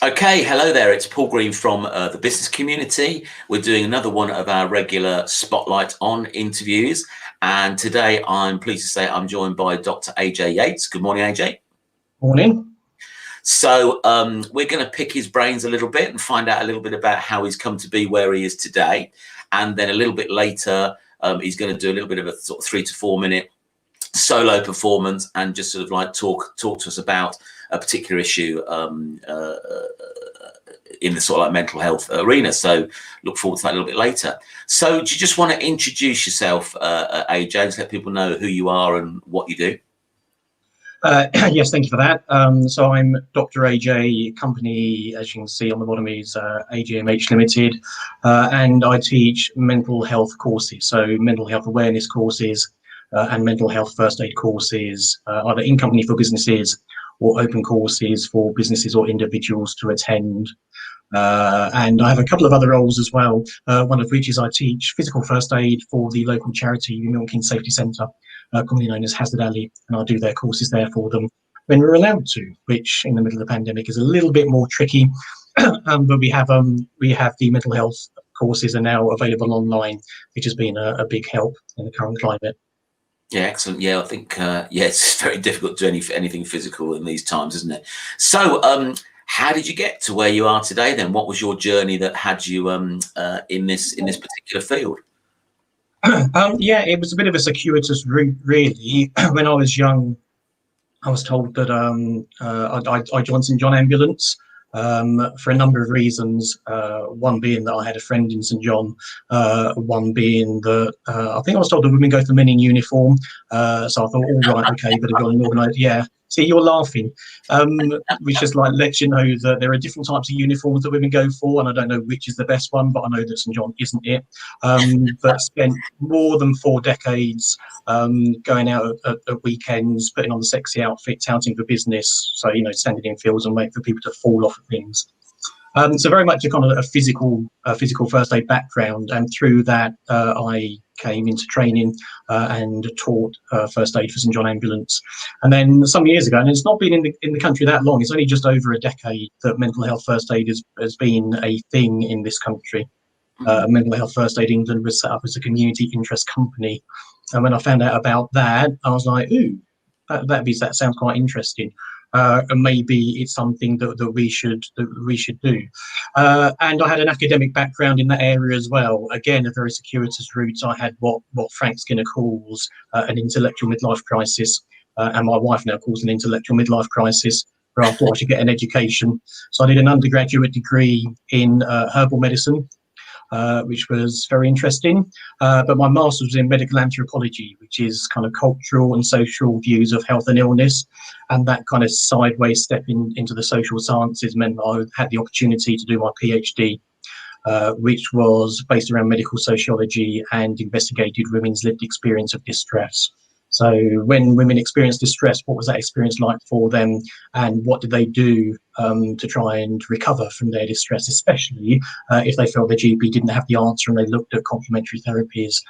Okay, hello there. It's Paul Green from the business community. We're doing another one of our regular Spotlight on interviews. And today I'm pleased to say I'm joined by Dr. AJ Yates. Good morning, AJ. Morning. So we're going to pick his brains a little bit and find out a little bit about how he's come to be where he is today. And then a little bit later, he's going to do a little bit of a sort of 3 to 4 minute solo performance and just sort of like talk to us about a particular issue in the sort of like mental health arena. So look forward to that a little bit later. So do you just want to introduce yourself, AJ, and let people know who you are and what you do? Yes, thank you for that. So I'm Dr. AJ, company, as you can see on the bottom, is AJ Limited, and I teach mental health courses, so mental health awareness courses and mental health first aid courses, either in company for businesses or open courses for businesses or individuals to attend. And I have a couple of other roles as well, one of which is I teach physical first aid for the local charity Milton Keynes Safety Centre, commonly known as Hazard Alley, and I do their courses there for them when we're allowed to, which in the middle of the pandemic is a little bit more tricky. But we have the mental health courses are now available online, which has been a big help in the current climate. Yeah, excellent. Yeah, I think it's very difficult to do anything physical in these times, isn't it? So how did you get to where you are today then? What was your journey that had you in this particular field? Yeah, it was a bit of a circuitous route, really. When I was young, I was told that I joined St John Ambulance for a number of reasons. One being that I had a friend in St John, one being that I think I was told that women go to the men in uniform. So I thought, all right, okay, but I've got an organised, yeah. See, you're laughing, which just like lets you know that there are different types of uniforms that women go for, and I don't know which is the best one, but I know that St John isn't it. But spent more than 4 decades going out at weekends, putting on the sexy outfits, touting for business, so standing in fields and waiting for people to fall off of things. So very much a kind of a physical first aid background, and through that I came into training and taught first aid for St John Ambulance. And then some years ago, and it's not been in the country that long, it's only just over a decade that mental health first aid has been a thing in this country. Mental Health First Aid England was set up as a community interest company, and when I found out about that, I was like, ooh, that sounds quite interesting. And maybe it's something that we should do. And I had an academic background in that area as well. Again, a very circuitous route. I had what Frank Skinner calls an intellectual midlife crisis, and my wife now calls an intellectual midlife crisis, where I thought I should get an education. So I did an undergraduate degree in herbal medicine, which was very interesting. But my master's was in medical anthropology, which is kind of cultural and social views of health and illness. And that kind of sideways step into the social sciences meant I had the opportunity to do my PhD, which was based around medical sociology and investigated women's lived experience of distress. So when women experience distress, what was that experience like for them, and what did they do to try and recover from their distress, especially if they felt their GP didn't have the answer and they looked at complementary therapies,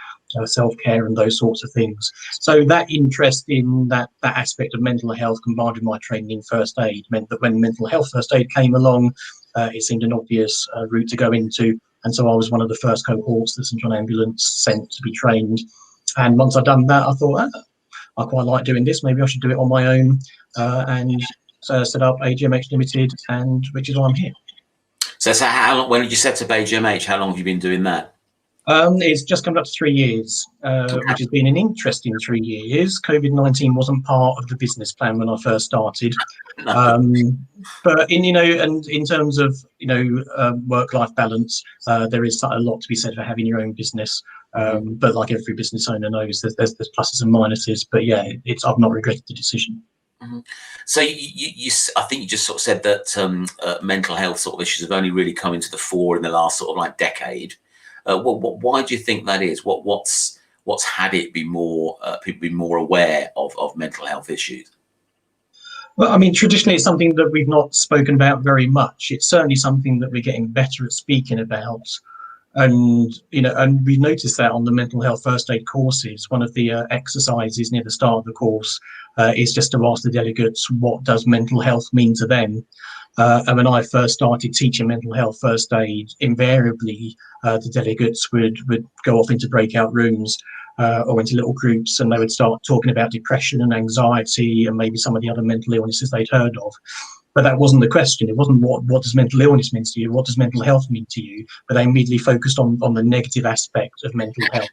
self-care and those sorts of things. So that interest in that aspect of mental health combined with my training in first aid meant that when mental health first aid came along, it seemed an obvious route to go into. And so I was one of the first cohorts that St John Ambulance sent to be trained. And once I'd done that, I thought, I quite like doing this. Maybe I should do it on my own, and set up AJ Limited, and which is why I'm here. So how long? When did you set up AJ? How long have you been doing that? It's just come up to 3 years, which has been an interesting 3 years. COVID-19 wasn't part of the business plan when I first started, but in terms of work-life balance, there is a lot to be said for having your own business. But like every business owner knows, there's pluses and minuses. But yeah, I've not regretted the decision. So I think you just sort of said that mental health sort of issues have only really come into the fore in the last sort of like decade. Why do you think that is? What's had it be more people be more aware of mental health issues? Well, I mean, traditionally, it's something that we've not spoken about very much. It's certainly something that we're getting better at speaking about. And we noticed that on the mental health first aid courses. One of the exercises near the start of the course is just to ask the delegates, what does mental health mean to them? And when I first started teaching mental health first aid, invariably the delegates would go off into breakout rooms or into little groups, and they would start talking about depression and anxiety and maybe some of the other mental illnesses they'd heard of. But that wasn't the question. It wasn't what does mental illness mean to you? What does mental health mean to you? But they immediately focused on the negative aspect of mental health.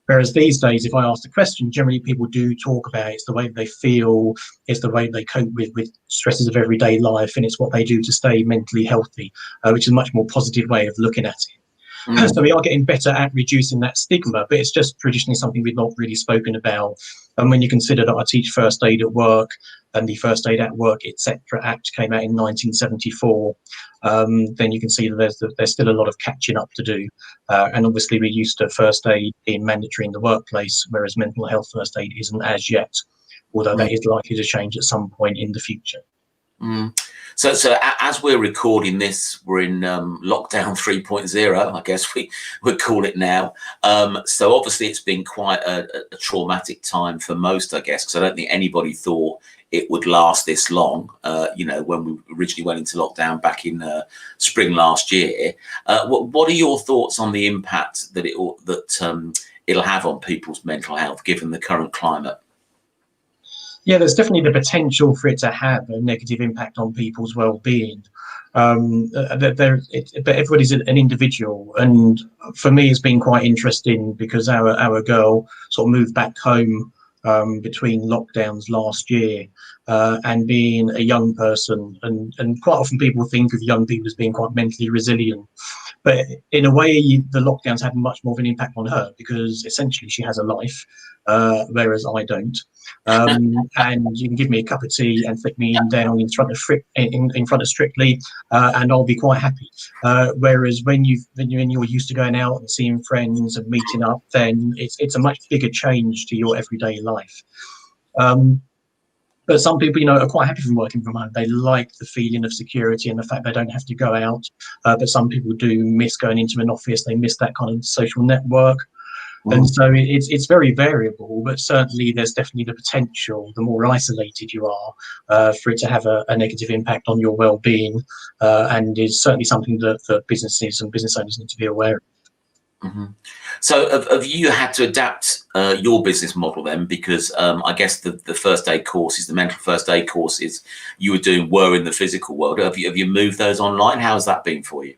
Whereas these days, if I ask the question, generally people do talk about it. It's the way they feel, it's the way they cope with stresses of everyday life, and it's what they do to stay mentally healthy, which is a much more positive way of looking at it. So we are getting better at reducing that stigma, but it's just traditionally something we've not really spoken about. And when you consider that I teach first aid at work, and the First Aid at Work, etc. Act came out in 1974, then you can see that there's still a lot of catching up to do. And obviously we're used to first aid being mandatory in the workplace, whereas mental health first aid isn't as yet, although that is likely to change at some point in the future. So as we're recording this, we're in lockdown 3.0, I guess we would call it now. So obviously it's been quite a traumatic time for most, I guess, because I don't think anybody thought it would last this long, when we originally went into lockdown back in spring last year. What are your thoughts on the impact that it'll have on people's mental health, given the current climate? Yeah, there's definitely the potential for it to have a negative impact on people's well-being. But everybody's an individual, and for me, it's been quite interesting because our girl sort of moved back home between lockdowns last year, and being a young person, and quite often people think of young people as being quite mentally resilient. But in a way, the lockdowns had much more of an impact on her because essentially she has a life, whereas I don't. And you can give me a cup of tea and flick me down in front of Strictly, and I'll be quite happy. Whereas when you're used to going out and seeing friends and meeting up, then it's a much bigger change to your everyday life. But some people, are quite happy from working from home. They like the feeling of security and the fact they don't have to go out. But some people do miss going into an office. They miss that kind of social network. And so it's very variable, but certainly there's definitely the potential, the more isolated you are, for it to have a negative impact on your well-being, and is certainly something that businesses and business owners need to be aware of. So have you had to adapt your business model then? Because I guess the first aid courses, the mental first aid courses you were doing were in the physical world. Have you moved those online? How has that been for you?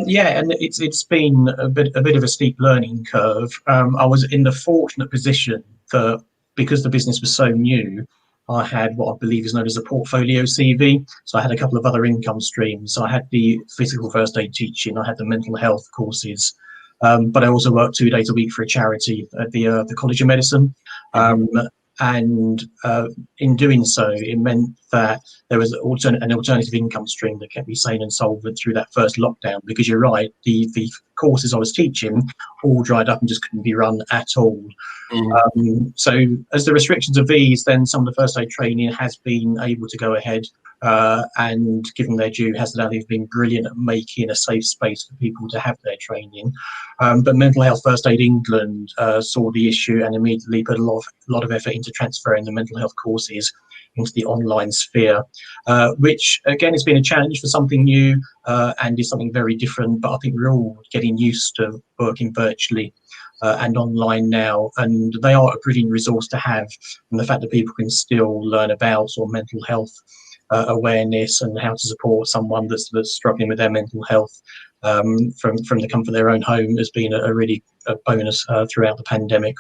Yeah, and it's been a bit of a steep learning curve. I was in the fortunate position that because the business was so new, I had what I believe is known as a portfolio CV. So I had a couple of other income streams. So I had the physical first aid teaching, I had the mental health courses, but I also worked 2 days a week for a charity at the College of Medicine. And in doing so, it meant that there was an alternative income stream that kept me sane and solvent through that first lockdown. Because you're right, the courses I was teaching all dried up and just couldn't be run at all. So as the restrictions have eased, then some of the first aid training has been able to go ahead, and given their due, they've been brilliant at making a safe space for people to have their training. But Mental Health First Aid England saw the issue and immediately put a lot of effort into transferring the mental health courses into the online sphere, which again has been a challenge for something new, and is something very different. But I think we're all getting used to working virtually and online now, and they are a brilliant resource to have. And the fact that people can still learn about sort of mental health awareness and how to support someone that's struggling with their mental health from the comfort of their own home has been a really bonus throughout the pandemic.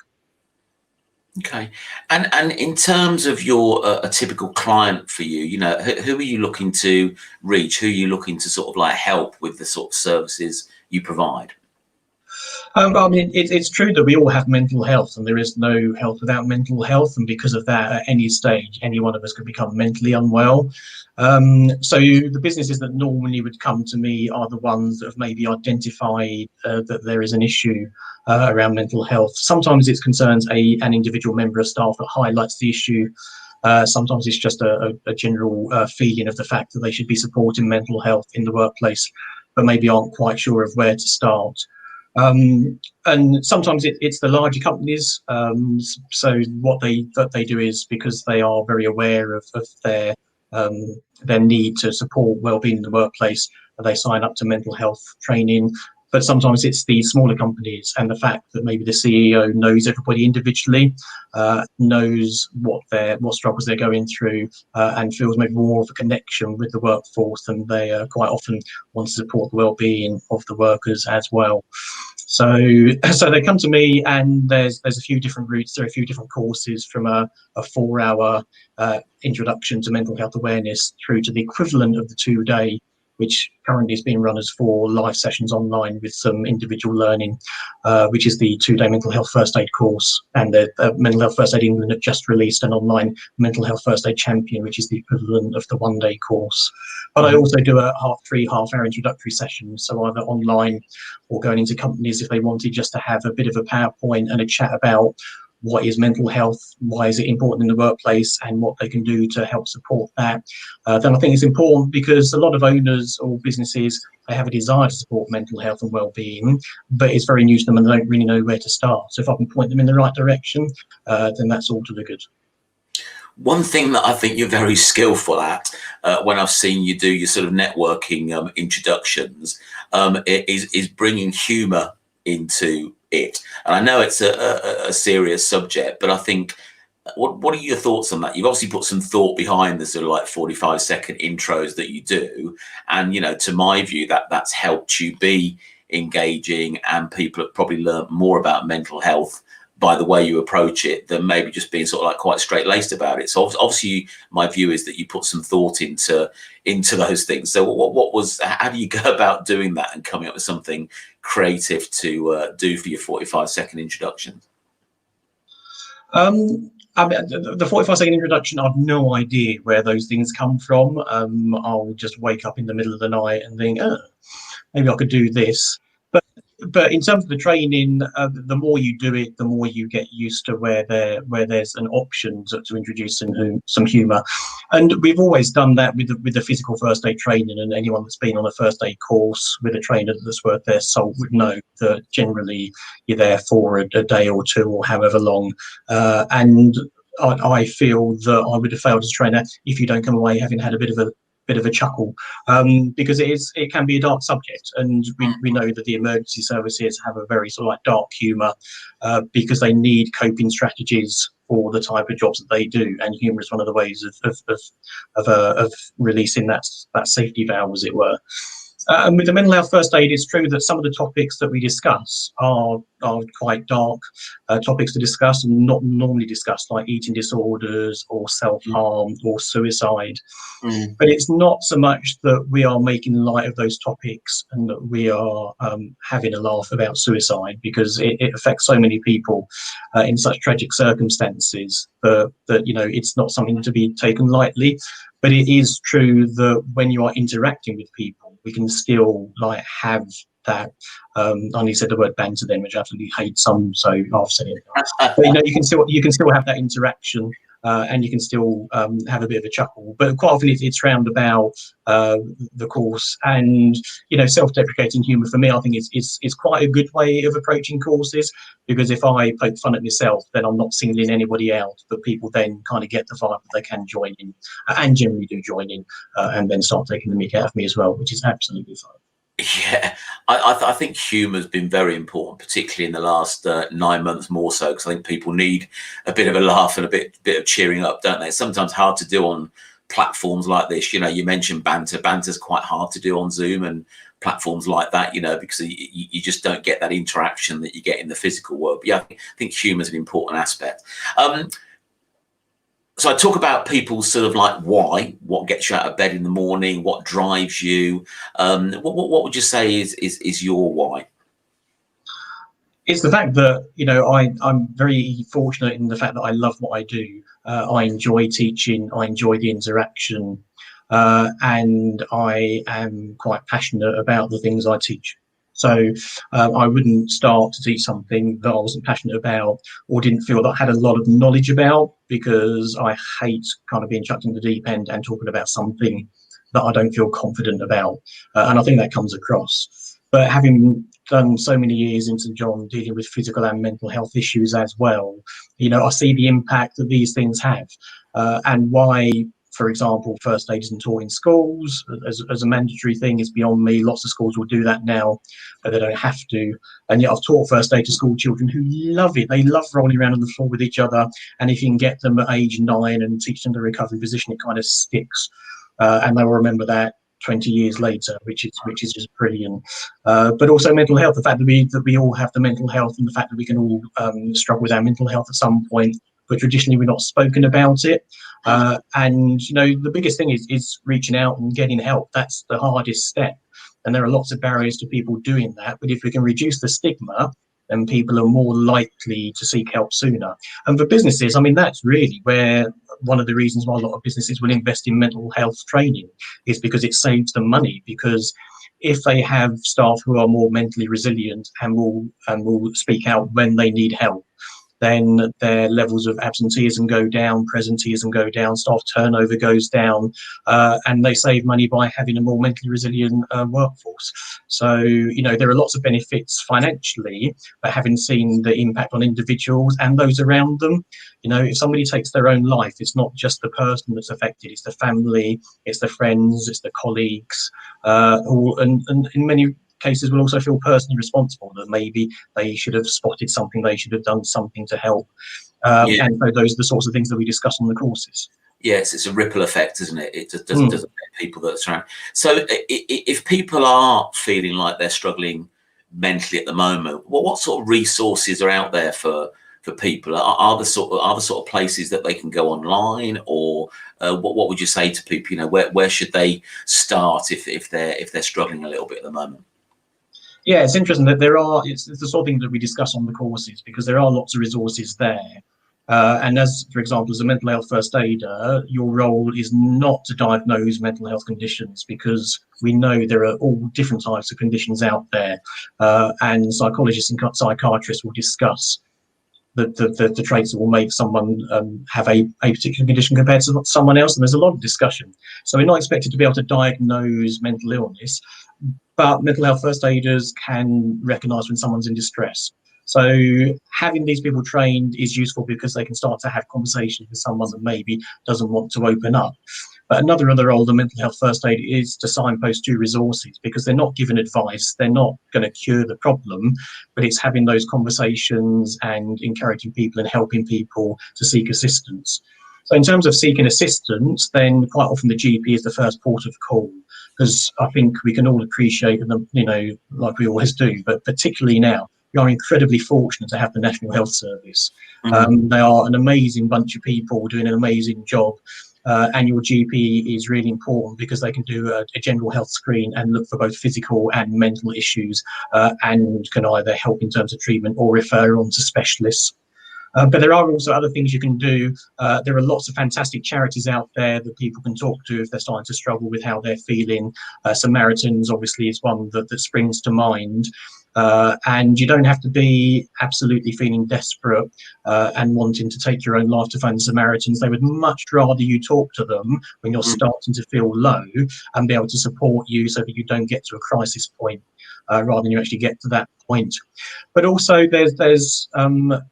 Okay, and in terms of your a typical client for you, who are you looking to reach? Who are you looking to sort of like help with the sort of services you provide? I mean, it's true that we all have mental health, and there is no health without mental health. And because of that, at any stage, any one of us could become mentally unwell. So the businesses that normally would come to me are the ones that have maybe identified that there is an issue around mental health. Sometimes it concerns an individual member of staff that highlights the issue. Sometimes it's just a general feeling of the fact that they should be supporting mental health in the workplace, but maybe aren't quite sure of where to start. And sometimes it's the larger companies. So what they do is, because they are very aware of their their need to support well-being in the workplace, they sign up to mental health training. But sometimes it's the smaller companies, and the fact that maybe the CEO knows everybody individually, knows what struggles they're going through, and feels maybe more of a connection with the workforce, and they quite often want to support the well-being of the workers as well. So they come to me, and there's a few different routes. There are a few different courses, from a 4-hour introduction to mental health awareness through to the equivalent of the 2-day, which currently is being run as 4 live sessions online with some individual learning, which is the 2-day mental health first aid course. And the Mental Health First Aid England have just released an online mental health first aid champion, which is the equivalent of the 1-day course. But I also do a half-hour introductory session, so either online or going into companies if they wanted just to have a bit of a PowerPoint and a chat about what is mental health, why is it important in the workplace, and what they can do to help support that. Then I think it's important because a lot of owners or businesses, they have a desire to support mental health and well-being, but it's very new to them and they don't really know where to start. So if I can point them in the right direction, then that's all to the good. One thing that I think you're very skillful at, when I've seen you do your sort of networking introductions, is bringing humour into it. And I know it's a serious subject, but I think, what are your thoughts on that? You've obviously put some thought behind the sort of like 45-second intros that you do, and to my view, that's helped you be engaging, and people have probably learned more about mental health by the way you approach it than maybe just being sort of like quite straight-laced about it. So obviously my view is that you put some thought into those things. So how do you go about doing that and coming up with something creative to do for your 45-second introduction? I mean, the 45-second introduction, I've no idea where those things come from. I'll just wake up in the middle of the night and think, oh, maybe I could do this. But in terms of the training, the more you do it, the more you get used to where there's an option to introduce some humour. And we've always done that with the physical first aid training, and anyone that's been on a first aid course with a trainer that's worth their salt would know that generally you're there for a day or 2 or however long. And I feel that I would have failed as a trainer if you don't come away having had a bit of a chuckle, because it can be a dark subject, and we know that the emergency services have a very sort of like dark humour, because they need coping strategies for the type of jobs that they do, and humour is one of the ways of releasing that safety valve, as it were. And with the mental health first aid, it's true that some of the topics that we discuss are quite dark topics to discuss, and not normally discussed, like eating disorders or self-harm or suicide. But it's not so much that we are making light of those topics and that we are having a laugh about suicide, because it affects so many people in such tragic circumstances that it's not something to be taken lightly. But it is true that when you are interacting with people, we can still like have that. I only said the word banter then, which I absolutely hate some, so I've said it. But you can still have that interaction, and you can still have a bit of a chuckle. But quite often it's round about the course, and self-deprecating humour for me, I think is quite a good way of approaching courses, because if I poke fun at myself, then I'm not singling anybody out, but people then kind of get the vibe that they can join in, and generally do join in, and then start taking the mick out of me as well, which is absolutely fine. Yeah, I think humour has been very important, particularly in the last 9 months more so, because I think people need a bit of a laugh and a bit of cheering up, don't they? It's sometimes hard to do on platforms like this. You mentioned banter. Banter's quite hard to do on Zoom and platforms like that, because you just don't get that interaction that you get in the physical world. But yeah, I think humour is an important aspect. So I talk about people's sort of like why, what gets you out of bed in the morning, what drives you. What would you say is your why? It's the fact that I'm very fortunate in the fact that I love what I do. I enjoy teaching. I enjoy the interaction, and I am quite passionate about the things I teach. So I wouldn't start to teach something that I wasn't passionate about or didn't feel that I had a lot of knowledge about, because I hate kind of being chucked in the deep end and talking about something that I don't feel confident about. And I think that comes across. But having done so many years in St John dealing with physical and mental health issues as well, I see the impact that these things have, and why for example, first aid isn't taught in schools as a mandatory thing is beyond me. Lots of schools will do that now, but they don't have to. And yet I've taught first aid to school children who love it. They love rolling around on the floor with each other. And if you can get them at age 9 and teach them the recovery position, it kind of sticks. And they will remember that 20 years later, which is just brilliant. But also mental health, the fact that we all have the mental health, and the fact that we can all struggle with our mental health at some point, but traditionally we're not spoken about it. And the biggest thing is reaching out and getting help. That's the hardest step, and there are lots of barriers to people doing that. But if we can reduce the stigma, then people are more likely to seek help sooner. And for businesses, I mean, that's really where one of the reasons why a lot of businesses will invest in mental health training is because it saves them money. Because if they have staff who are more mentally resilient and will speak out when they need help, then their levels of absenteeism go down, presenteeism go down, staff turnover goes down, and they save money by having a more mentally resilient workforce. So, there are lots of benefits financially, but having seen the impact on individuals and those around them, if somebody takes their own life, it's not just the person that's affected, it's the family, it's the friends, it's the colleagues, and in many cases will also feel personally responsible, that maybe they should have spotted something, they should have done something to help. And so those are the sorts of things that we discuss on the courses. Yes, it's a ripple effect, isn't it? It just doesn't affect people that are surrounded. So if people are feeling like they're struggling mentally at the moment, what sort of resources are out there for people? Are the sort of places that they can go online, or what would you say to people? Where should they start if they're struggling a little bit at the moment? Yeah, it's interesting that it's the sort of thing that we discuss on the courses, because there are lots of resources there. And as, for example, as a mental health first aider, your role is not to diagnose mental health conditions, because we know there are all different types of conditions out there. And psychologists and psychiatrists will discuss the traits that will make someone have a particular condition compared to someone else. And there's a lot of discussion. So we're not expected to be able to diagnose mental illness, but mental health first aiders can recognise when someone's in distress. So having these people trained is useful, because they can start to have conversations with someone that maybe doesn't want to open up. But another role of the mental health first aid is to signpost to resources, because they're not given advice, they're not going to cure the problem, but it's having those conversations and encouraging people and helping people to seek assistance. So in terms of seeking assistance, then quite often the GP is the first port of call, because I think we can all appreciate them, like we always do, but particularly now, we are incredibly fortunate to have the National Health Service. They are an amazing bunch of people doing an amazing job. And your GP is really important, because they can do a general health screen and look for both physical and mental issues, and can either help in terms of treatment or refer on to specialists. But there are also other things you can do. There are lots of fantastic charities out there that people can talk to if they're starting to struggle with how they're feeling. Samaritans, obviously, is one that springs to mind. And you don't have to be absolutely feeling desperate and wanting to take your own life to phone the Samaritans. They would much rather you talk to them when you're starting to feel low, and be able to support you so that you don't get to a crisis point, rather than you actually get to that point. But also there's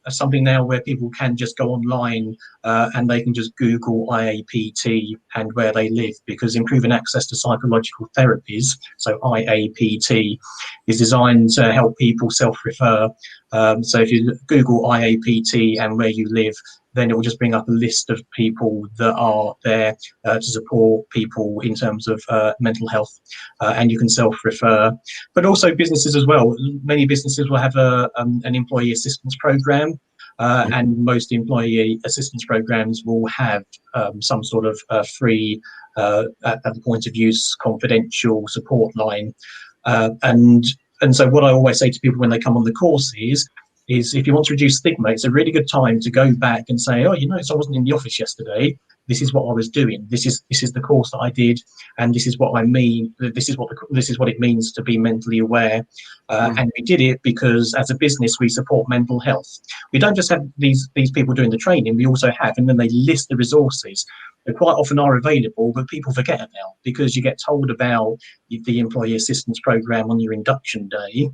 something now where people can just go online and they can just Google IAPT and where they live, because improving access to psychological therapies, so IAPT, is designed to help people self-refer. So if you Google IAPT and where you live, then it will just bring up a list of people that are there to support people in terms of mental health, and you can self-refer. But also businesses as well. Many businesses will have an employee assistance program, and most employee assistance programs will have some sort of free, at the point of use, confidential support line. And so what I always say to people when they come on the courses is, if you want to reduce stigma, it's a really good time to go back and say, oh, so I wasn't in the office yesterday. This is what I was doing. This is the course that I did, and this is what I mean. This is what it means to be mentally aware. And we did it because, as a business, we support mental health. We don't just have these people doing the training. We also have, and then they list the resources that quite often are available, but people forget about, because you get told about the employee assistance program on your induction day.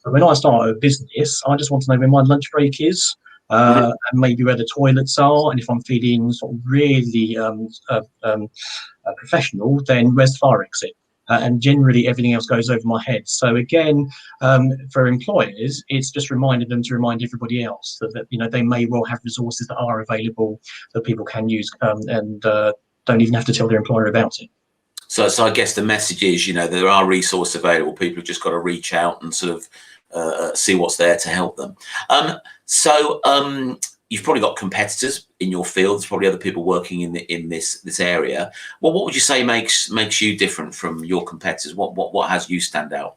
But when I started a business, I just want to know when my lunch break is. Mhm. and maybe where the toilets are. And if I'm feeling sort of really professional, then where's the fire exit? And generally everything else goes over my head. So again, for employers, it's just reminding them to remind everybody else that they may well have resources that are available that people can use, and don't even have to tell their employer about it. So I guess the message is, there are resources available. People have just got to reach out and sort of see what's there to help them. You've probably got competitors in your field. There's probably other people working in this area. Well, what would you say makes you different from your competitors? What has you stand out?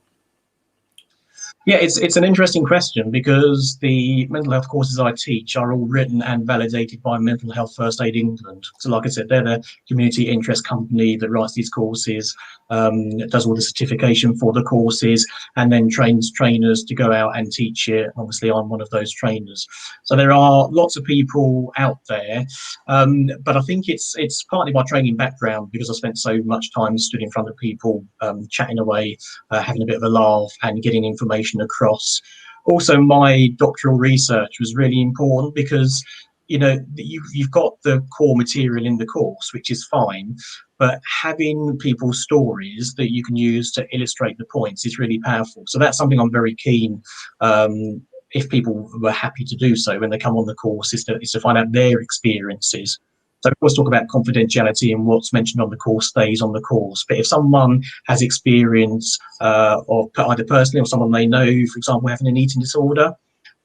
Yeah, it's an interesting question, because the mental health courses I teach are all written and validated by Mental Health First Aid England. So like I said, they're the community interest company that writes these courses, does all the certification for the courses, and then trains trainers to go out and teach it. Obviously, I'm one of those trainers. So there are lots of people out there, but I think it's partly my training background, because I spent so much time stood in front of people, chatting away, having a bit of a laugh and getting information across. Also, my doctoral research was really important, because you've got the core material in the course, which is fine, but having people's stories that you can use to illustrate the points is really powerful. So that's something I'm very keen, if people were happy to do so when they come on the course, is to find out their experiences. So of course, talk about confidentiality, and what's mentioned on the course stays on the course. But if someone has experience, or either personally or someone they know, for example, having an eating disorder,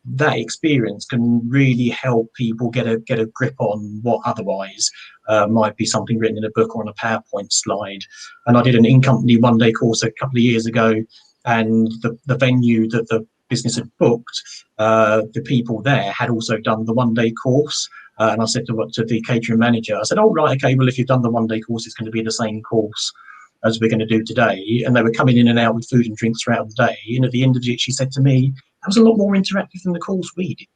that experience can really help people get a grip on what otherwise might be something written in a book or on a PowerPoint slide. And I did an in-company one-day course a couple of years ago, and the venue that the business had booked, the people there had also done the one-day course. And I said to the catering manager, I said, "Oh, right, okay, well, if you've done the one-day course, it's going to be the same course as we're going to do today." And they were coming in and out with food and drinks throughout the day. And at the end of it, she said to me, "That was a lot more interactive than the course we did."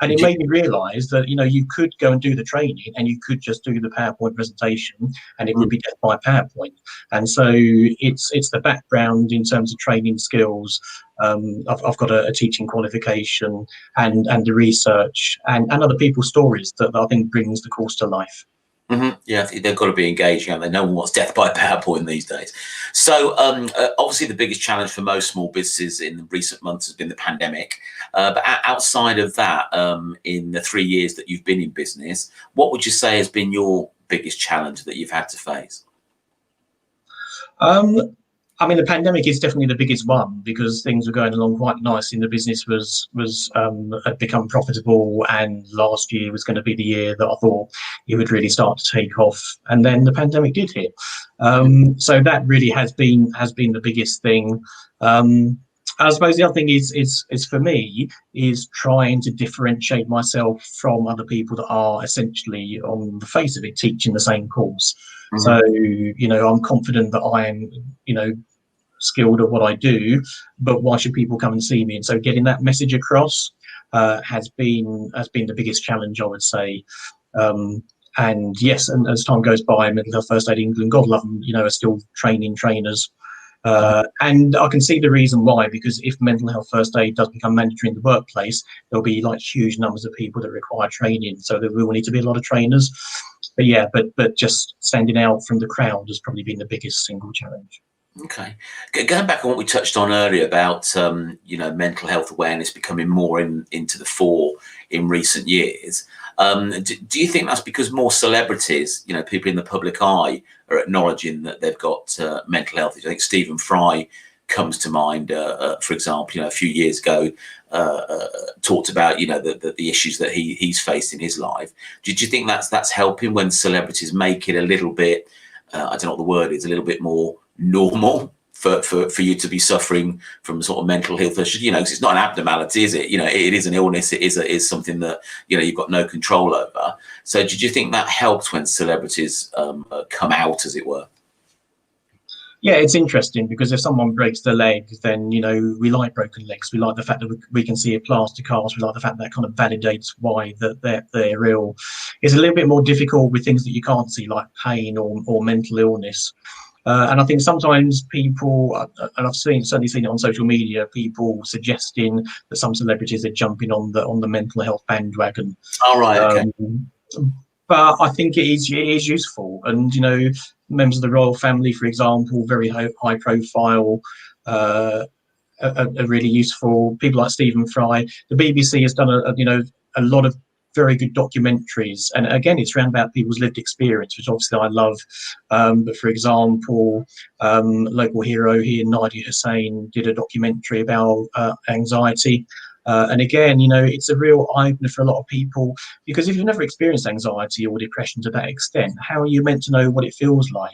And it made me realise that, you could go and do the training, and you could just do the PowerPoint presentation, and it would be death by PowerPoint. And so it's the background in terms of training skills. I've got a teaching qualification, and the research and other people's stories that I think brings the course to life. Mm-hmm. Yeah, they've got to be engaging, and they no one wants death by PowerPoint these days. So obviously the biggest challenge for most small businesses in recent months has been the pandemic. But outside of that, in the 3 years that you've been in business, what would you say has been your biggest challenge that you've had to face? I mean, the pandemic is definitely the biggest one, because things were going along quite nicely, and the business had become profitable, and last year was going to be the year that I thought it would really start to take off, and then the pandemic did hit. So that really has been the biggest thing. I suppose the other thing is for me is trying to differentiate myself from other people that are essentially, on the face of it, teaching the same course. Mm-hmm. So, I'm confident that I am, skilled at what I do, but why should people come and see me? And so getting that message across has been the biggest challenge, I would say. And yes, and as time goes by, Mental Health First Aid England, God love them, are still training trainers. And I can see the reason why, because if mental health first aid does become mandatory in the workplace, there'll be like huge numbers of people that require training. So there will need to be a lot of trainers. But yeah, but just standing out from the crowd has probably been the biggest single challenge. Okay. Going back on what we touched on earlier about, mental health awareness becoming more into the fore in recent years. Do you think that's because more celebrities, people in the public eye, are acknowledging that they've got mental health? I think Stephen Fry comes to mind, for example, a few years ago, talked about, the issues that he's faced in his life. Do you think that's helping when celebrities make it a little bit, I don't know what the word is, a little bit more normal for you to be suffering from sort of mental health issues, because it's not an abnormality, is it? It is an illness. It is something that, you've got no control over. So did you think that helped when celebrities come out, as it were? Yeah, it's interesting, because if someone breaks their leg, then, we like broken legs. We like the fact that we can see a plaster cast. We like the fact that kind of validates why that they're ill. It's a little bit more difficult with things that you can't see, like pain or mental illness. And I think sometimes people, and I've certainly seen it on social media, people suggesting that some celebrities are jumping on the mental health bandwagon. All right. Okay. But I think it is useful, and members of the royal family, for example, very high profile, are really useful. People like Stephen Fry. The BBC has done a lot of very good documentaries, and again, it's around about people's lived experience, which obviously I love. But for example, local hero here, Nadia Hussain, did a documentary about anxiety. And again, it's a real eye-opener for a lot of people, because if you've never experienced anxiety or depression to that extent, how are you meant to know what it feels like?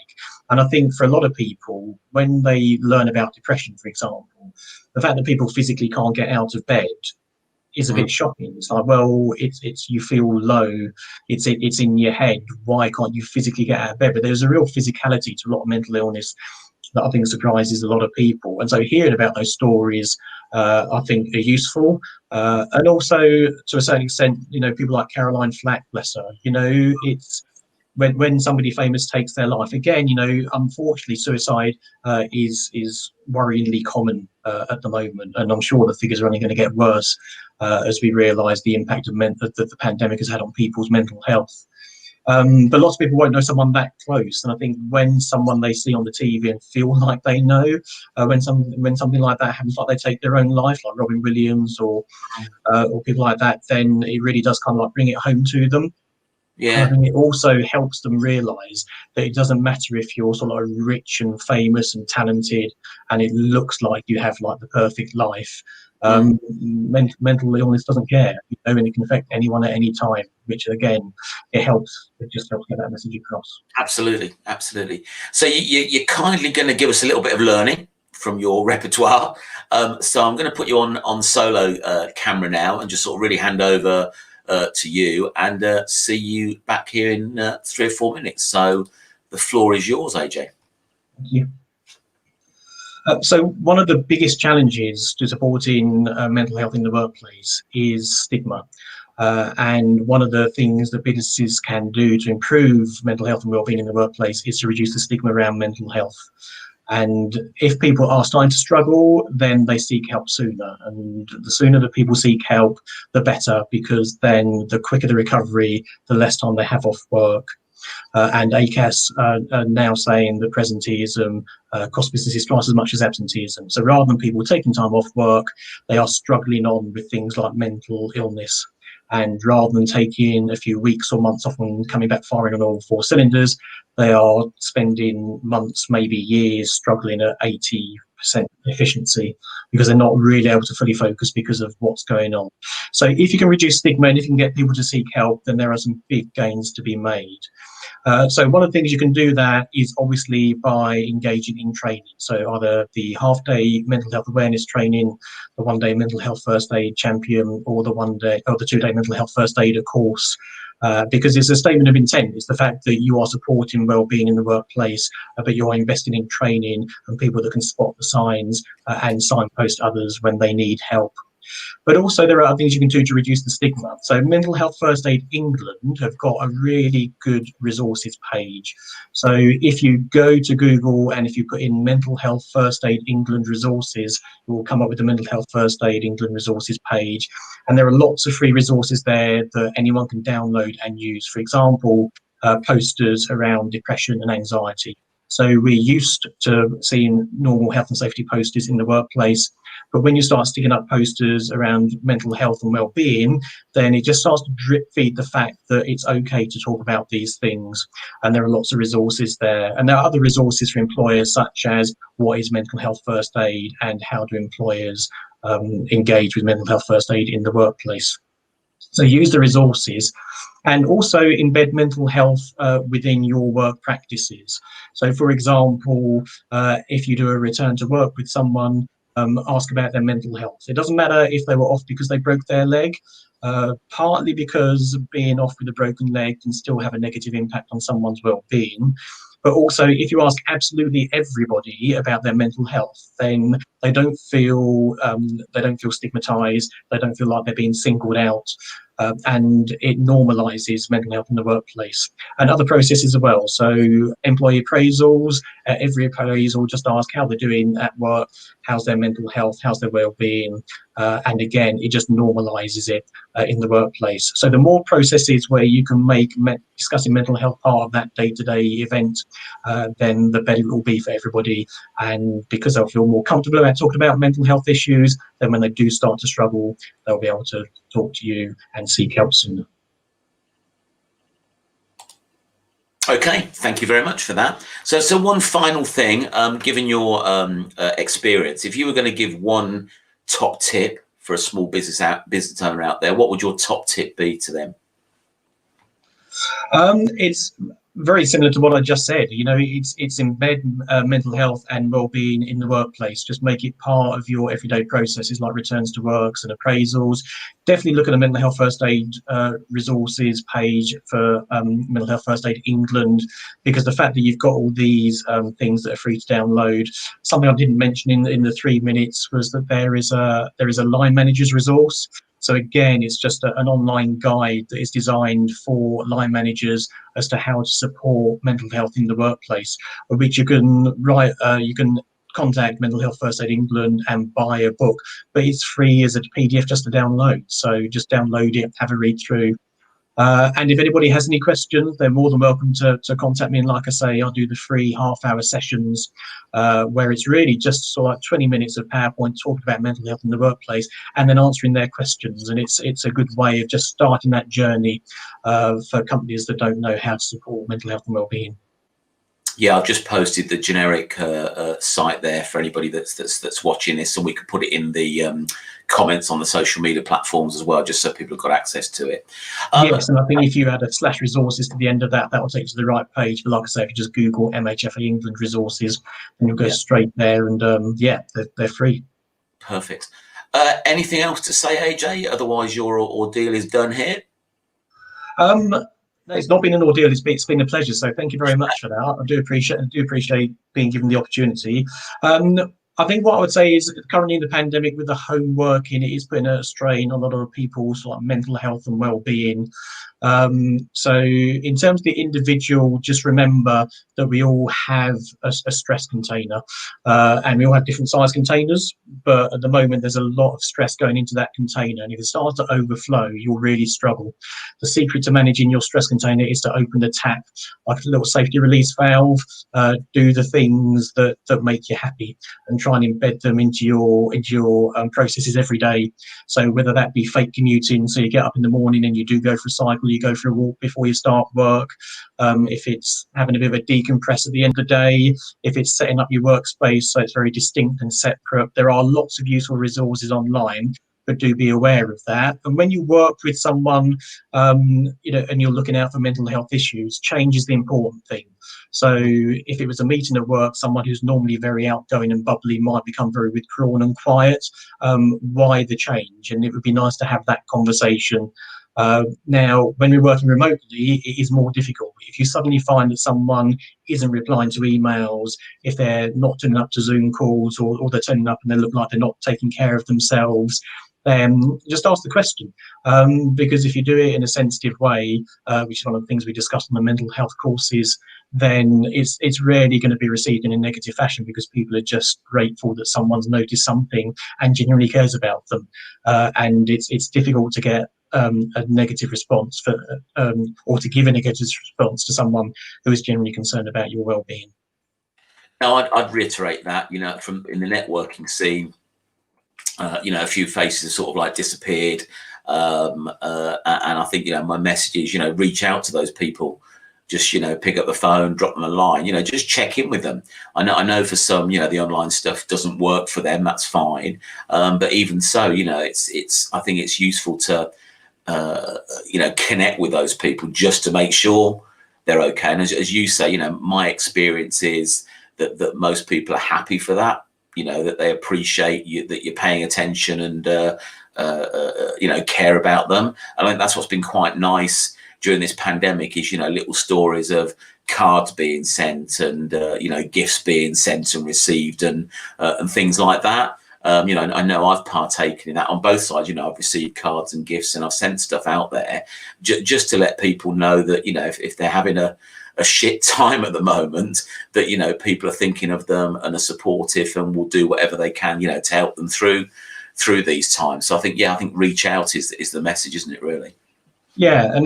And I think for a lot of people, when they learn about depression, for example, the fact that people physically can't get out of bed is a bit shocking. It's like, well, it's you feel low, it's in your head. Why can't you physically get out of bed? But there's a real physicality to a lot of mental illness that I think surprises a lot of people. And so hearing about those stories, I think are useful. And also, to a certain extent, people like Caroline Flack, bless her, it's when somebody famous takes their life. Again, unfortunately, suicide is worryingly common at the moment. And I'm sure the figures are only going to get worse as we realise the impact that the pandemic has had on people's mental health. But lots of people won't know someone that close, and I think when someone they see on the TV and feel like they know, when something like that happens, like they take their own life, like Robin Williams or people like that, then it really does kind of like bring it home to them. Yeah. And I think it also helps them realise that it doesn't matter if you're sort of rich and famous and talented, and it looks like you have like the perfect life. Mental illness doesn't care, and it can affect anyone at any time, which again, it just helps get that message across. Absolutely. So you're kindly going to give us a little bit of learning from your repertoire. So I'm going to put you on solo camera now and just sort of really hand over to you, and see you back here in 3 or 4 minutes. So the floor is yours, AJ. Thank you. So one of the biggest challenges to supporting mental health in the workplace is stigma. And one of the things that businesses can do to improve mental health and wellbeing in the workplace is to reduce the stigma around mental health. And if people are starting to struggle, then they seek help sooner. And the sooner that people seek help, the better, because then the quicker the recovery, the less time they have off work. And ACAS are now saying that presenteeism costs businesses twice as much as absenteeism. So rather than people taking time off work, they are struggling on with things like mental illness. And rather than taking a few weeks or months off and coming back firing on all 4 cylinders, they are spending months, maybe years, struggling at 80% efficiency, because they're not really able to fully focus because of what's going on. So if you can reduce stigma and if you can get people to seek help, then there are some big gains to be made. So one of the things you can do that is obviously by engaging in training. So either the half-day mental health awareness training, the one-day mental health first aid champion, or the 2-day mental health first aider course. Because it's a statement of intent. It's the fact that you are supporting well-being in the workplace, but you are investing in training and people that can spot the signs and signpost others when they need help. But also there are other things you can do to reduce the stigma. So Mental Health First Aid England have got a really good resources page. So if you go to Google and if you put in Mental Health First Aid England resources, it will come up with the Mental Health First Aid England resources page. And there are lots of free resources there that anyone can download and use. For example, posters around depression and anxiety. So we're used to seeing normal health and safety posters in the workplace, but when you start sticking up posters around mental health and well-being, then it just starts to drip feed the fact that it's okay to talk about these things. And there are lots of resources there. And there are other resources for employers, such as what is mental health first aid and how do employers engage with mental health first aid in the workplace. So use the resources and also embed mental health within your work practices. So for example, if you do a return to work with someone, ask about their mental health. It doesn't matter if they were off because they broke their leg, partly because being off with a broken leg can still have a negative impact on someone's well-being. But also, if you ask absolutely everybody about their mental health, then they don't feel stigmatized. They don't feel like they're being singled out, and it normalizes mental health in the workplace and other processes as well. So employee appraisals at every appraisal, just ask how they're doing at work, how's their mental health, how's their well-being, and again, it just normalizes it in the workplace. So the more processes where you can make discussing mental health part of that day-to-day event, then the better it will be for everybody. And because they'll feel more comfortable about talking about mental health issues, then when they do start to struggle, they'll be able to talk to you and seek help sooner. Okay, thank you very much for that. So one final thing, given your experience, if you were going to give one top tip for a small business owner out there, what would your top tip be to them? It's very similar to what I just said. You know, it's embed mental health and well-being in the workplace. Just make it part of your everyday processes, like returns to works and appraisals. Definitely look at the mental health first aid resources page for Mental Health First Aid England, because the fact that you've got all these things that are free to download. Something I didn't mention in the 3 minutes was that there is a line managers resource. So again, it's just an online guide that is designed for line managers as to how to support mental health in the workplace, which you can contact Mental Health First Aid England and buy a book, but it's free as a PDF just to download. So just download it, have a read through. And if anybody has any questions, they're more than welcome to contact me. And like I say, I'll do the free half-hour sessions where it's really just sort of like 20 minutes of PowerPoint talking about mental health in the workplace and then answering their questions. And it's a good way of just starting that journey for companies that don't know how to support mental health and well-being. Yeah, I've just posted the generic site there for anybody that's watching this, and we could put it in the comments on the social media platforms as well, just so people have got access to it. Yes, and I think if you add a /resources to the end of that, that will take you to the right page. But like I say, if you just Google MHFA England resources, then you'll go straight there, and they're free. Perfect. Anything else to say, AJ? Otherwise, your ordeal is done here. It's not been an ordeal. It's been a pleasure. So thank you very much for that. I do appreciate being given the opportunity. I think what I would say is currently in the pandemic with the home working, it is putting a strain on a lot of people's sort of mental health and well-being. So in terms of the individual, just remember that we all have a stress container and we all have different size containers, but at the moment there's a lot of stress going into that container, and if it starts to overflow, you'll really struggle. The secret to managing your stress container is to open the tap like a little safety release valve, do the things that make you happy and try and embed them into your processes every day. So whether that be fake commuting, so you get up in the morning and you do go for a cycle, you go for a walk before you start work, if it's having a bit of a decompress at the end of the day, if it's setting up your workspace so it's very distinct and separate. There are lots of useful resources online, but do be aware of that. And when you work with someone, and you're looking out for mental health issues, change is the important thing. So if it was a meeting at work, someone who's normally very outgoing and bubbly might become very withdrawn and quiet. Why the change? And it would be nice to have that conversation. Now, when we're working remotely, it is more difficult. If you suddenly find that someone isn't replying to emails, if they're not turning up to Zoom calls, or they're turning up and they look like they're not taking care of themselves, then just ask the question. Because if you do it in a sensitive way, which is one of the things we discussed in the mental health courses, then it's rarely going to be received in a negative fashion, because people are just grateful that someone's noticed something and genuinely cares about them. And it's difficult to get a negative response or to give a negative response to someone who is genuinely concerned about your well-being. Now, I'd reiterate that, from in the networking scene, a few faces have sort of like disappeared. And I think, my message is, reach out to those people. Just, pick up the phone, drop them a line, just check in with them. I know for some, the online stuff doesn't work for them. That's fine. But even so, I think it's useful to, connect with those people just to make sure they're okay. And as you say, my experience is that most people are happy for that, that they appreciate you, that you're paying attention and, care about them. I think that's what's been quite nice during this pandemic is, little stories of cards being sent and, gifts being sent and received and things like that. I know I've partaken in that on both sides. I've received cards and gifts and I've sent stuff out there just to let people know that, if they're having a a shit time at the moment, that, you know, people are thinking of them and are supportive and will do whatever they can, you know, to help them through these times. So I think, yeah, I think reach out is the message, isn't it, really? Yeah, and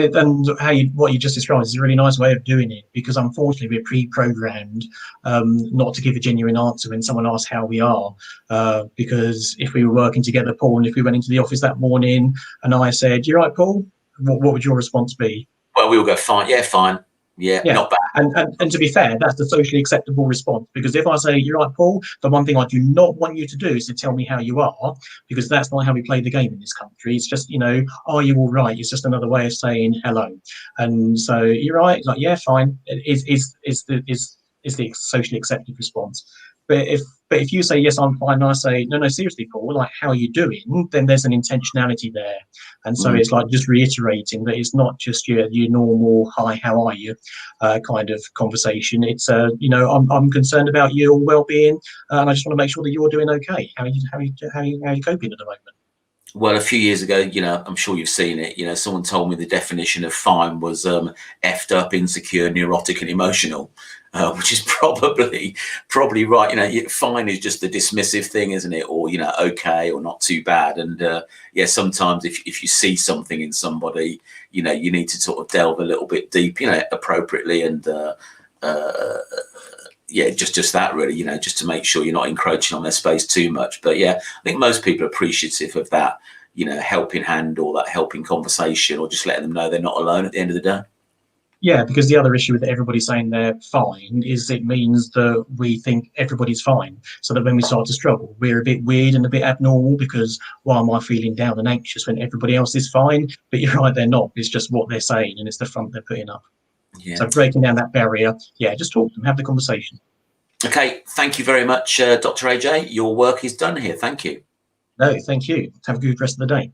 what you just described is a really nice way of doing it, because unfortunately we're pre-programmed not to give a genuine answer when someone asks how we are. Because if we were working together, Paul, and if we went into the office that morning and I said, "You're right, Paul," what would your response be? Well, we will go, fine, yeah, fine, yeah, Yeah, not bad. and to be fair, that's the socially acceptable response. Because if I say, "You're right, Paul," the one thing I do not want you to do is to tell me how you are, because that's not how we play the game in this country. It's just, you know, "Are you all right?" It's just another way of saying hello. And so, "You're right," like, "Yeah, fine," is the socially accepted response. But if you say, "Yes, I'm fine," and I say, "No, no, seriously, Paul, like, how are you doing?" then there's an intentionality there. And so it's like just reiterating that it's not just your normal "Hi, how are you?" Kind of conversation. It's you know, I'm concerned about your well-being, and I just want to make sure that you're doing okay. How are you coping at the moment? Well, a few years ago, you know, I'm sure you've seen it, you know, someone told me the definition of fine was effed up, insecure, neurotic, and emotional, which is probably right. You know, fine is just the dismissive thing, isn't it? Or, you know, okay, or not too bad. And yeah, sometimes if you see something in somebody, you know, you need to sort of delve a little bit deep, you know, appropriately, and yeah, just that really, you know, just to make sure you're not encroaching on their space too much. But yeah, I think most people are appreciative of that, you know, helping hand or that helping conversation, or just letting them know they're not alone at the end of the day. Yeah, because the other issue with everybody saying they're fine is it means that we think everybody's fine. So that when we start to struggle, we're a bit weird and a bit abnormal, because why am I feeling down and anxious when everybody else is fine? But you're right, they're not. It's just what they're saying, and it's the front they're putting up. Yeah. So breaking down that barrier, yeah, just talk to them, have the conversation. Okay. Thank you very much, Dr. AJ. Your work is done here. Thank you. No, thank you. Have a good rest of the day.